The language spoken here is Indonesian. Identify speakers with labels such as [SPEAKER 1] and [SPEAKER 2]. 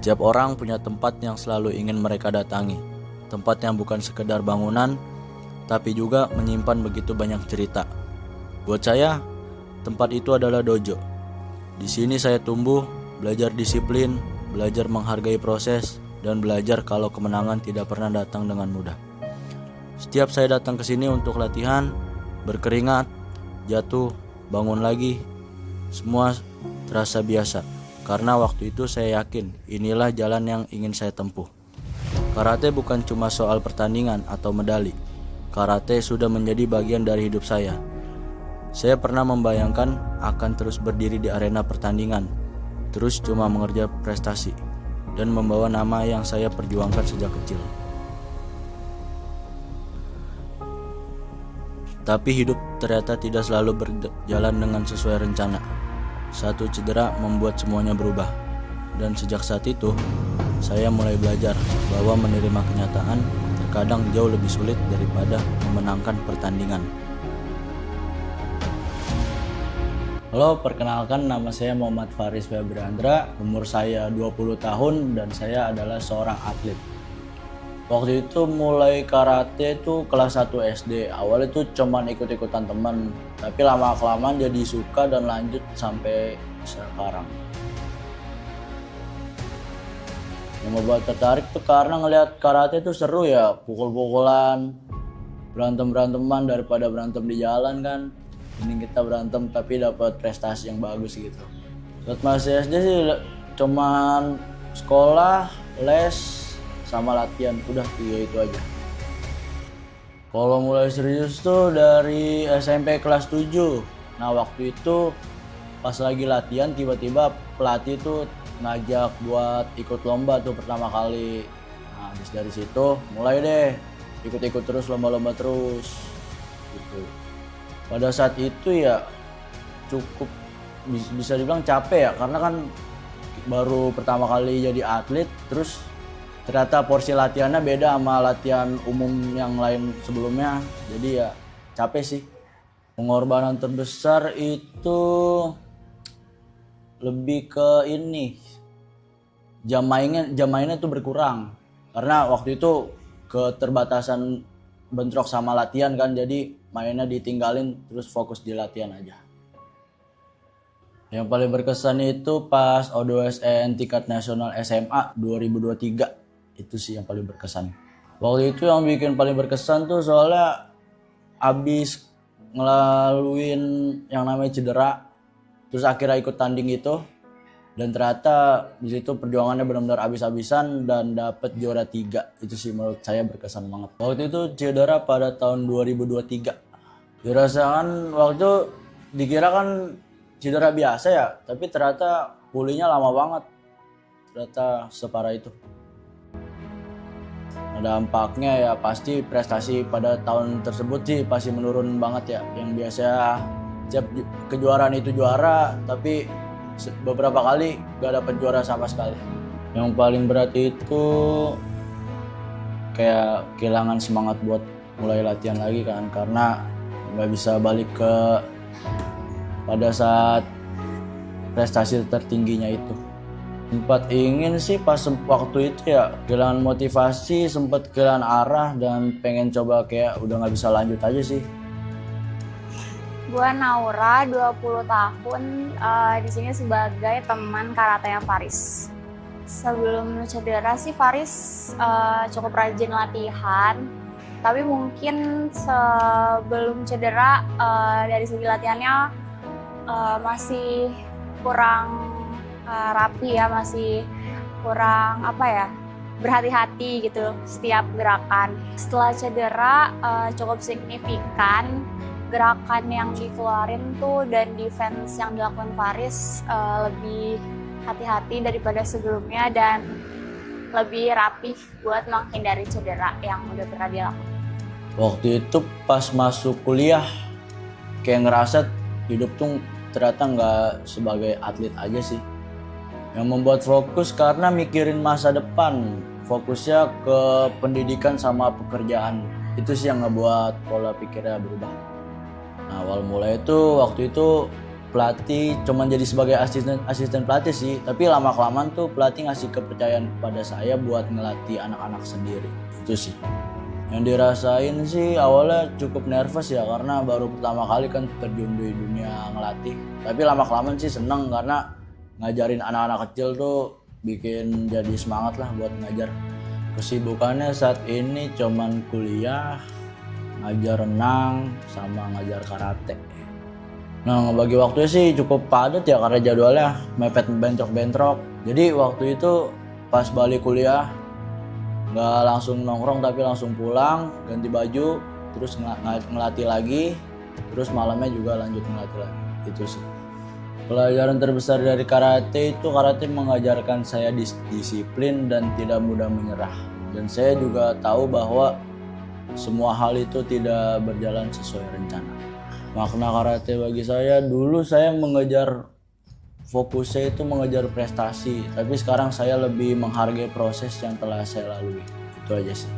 [SPEAKER 1] Setiap orang punya tempat yang selalu ingin mereka datangi. Tempat yang bukan sekedar bangunan, tapi juga menyimpan begitu banyak cerita. Buat saya, tempat itu adalah dojo. Di sini saya tumbuh, belajar disiplin, belajar menghargai proses, dan belajar kalau kemenangan tidak pernah datang dengan mudah. Setiap saya datang ke sini untuk latihan, berkeringat, jatuh, bangun lagi, semua terasa biasa. Karena waktu itu saya yakin inilah jalan yang ingin saya tempuh. Karate bukan cuma soal pertandingan atau medali. Karate sudah menjadi bagian dari hidup saya. Saya pernah membayangkan akan terus berdiri di arena pertandingan, terus cuma mengejar prestasi, dan membawa nama yang saya perjuangkan sejak kecil. Tapi hidup ternyata tidak selalu berjalan dengan sesuai rencana. Satu cedera membuat semuanya berubah. Dan sejak saat itu, saya mulai belajar bahwa menerima kenyataan terkadang jauh lebih sulit daripada memenangkan pertandingan. Halo, perkenalkan nama saya Muhammad Faris Febrandra, umur saya 20 tahun dan saya adalah seorang atlet. Waktu itu mulai karate itu kelas 1 SD. Awalnya itu cuman ikut-ikutan teman, tapi lama-kelamaan jadi suka dan lanjut sampai sekarang. Yang membuat tertarik tuh karena ngelihat karate itu seru ya, pukul-pukulan, berantem-beranteman daripada berantem di jalan kan. Ini kita berantem tapi dapat prestasi yang bagus gitu. Saat masih SD sih cuman sekolah, les, sama latihan, udah 3 itu aja. Kalau mulai serius tuh dari SMP kelas 7. Nah waktu itu pas lagi latihan tiba-tiba pelatih tuh ngajak buat ikut lomba tuh pertama kali. Nah habis dari situ mulai deh ikut-ikut terus, lomba-lomba terus gitu. Pada saat itu ya cukup bisa dibilang capek ya, karena kan baru pertama kali jadi atlet, terus ternyata porsi latihannya beda sama latihan umum yang lain sebelumnya. Jadi ya capek sih. Pengorbanan terbesar itu lebih ke ini, jam mainnya tuh berkurang karena waktu itu keterbatasan bentrok sama latihan kan, jadi mainnya ditinggalin terus fokus di latihan aja. Yang paling berkesan itu pas O2SN tingkat nasional SMA 2023, itu sih yang paling berkesan. Waktu itu yang bikin paling berkesan tuh soalnya abis ngelaluin yang namanya cedera, terus akhirnya ikut tanding itu, dan ternyata di situ perjuangannya benar-benar habis-habisan dan dapet juara 3. Itu sih menurut saya berkesan banget. Waktu itu cedera pada tahun 2023. Dirasakan waktu itu dikira kan cedera biasa ya, tapi ternyata pulihnya lama banget. Ternyata separah itu. Nah, dampaknya ya pasti prestasi pada tahun tersebut sih pasti menurun banget ya. Yang biasa setiap kejuaraan itu juara, tapi beberapa kali gak dapet juara sama sekali. Yang paling berat itu kayak kehilangan semangat buat mulai latihan lagi kan, karena gak bisa balik ke pada saat prestasi tertingginya itu. Sempat ingin sih pas waktu itu ya kehilangan motivasi, sempat kehilangan arah dan pengen coba kayak udah gak bisa lanjut aja sih.
[SPEAKER 2] Gua Naura, 20 tahun, di sini sebagai teman karatenya Faris. Sebelum cedera sih Faris cukup rajin latihan, tapi mungkin sebelum cedera dari segi latihannya masih kurang rapi ya, masih kurang berhati-hati gitu setiap gerakan. Setelah cedera cukup signifikan. Gerakan yang dikeluarin tuh dan defense yang dilakukan Faris lebih hati-hati daripada sebelumnya dan lebih rapih buat menghindari cedera yang udah pernah dilakukan.
[SPEAKER 1] Waktu itu pas masuk kuliah kayak ngerasa hidup tuh ternyata nggak sebagai atlet aja sih. Yang membuat fokus karena mikirin masa depan, fokusnya ke pendidikan sama pekerjaan. Itu sih yang ngebuat pola pikirnya berubah. Nah, awal mulai itu waktu itu pelatih cuman jadi sebagai asisten pelatih sih, tapi lama kelamaan tuh pelatih ngasih kepercayaan kepada saya buat ngelatih anak-anak sendiri. Itu sih yang dirasain sih. Awalnya cukup nervous ya karena baru pertama kali kan terjun di dunia ngelatih, tapi lama kelamaan sih seneng karena ngajarin anak-anak kecil tuh bikin jadi semangat lah buat ngajar. Kesibukannya saat ini cuman kuliah, ngajar renang, sama ngajar karate. Nah, ngebagi waktunya sih cukup padat ya karena jadwalnya mepet bentrok-bentrok. Jadi waktu itu pas balik kuliah nggak langsung nongkrong tapi langsung pulang, ganti baju, terus ngelatih lagi, terus malamnya juga lanjut ngelatih lagi. Itu sih. Pelajaran terbesar dari karate itu, karate mengajarkan saya disiplin dan tidak mudah menyerah. Dan saya juga tahu bahwa semua hal itu tidak berjalan sesuai rencana. Makna karate bagi saya, dulu saya fokusnya itu mengejar prestasi, tapi sekarang saya lebih menghargai proses yang telah saya lalui. Itu aja sih.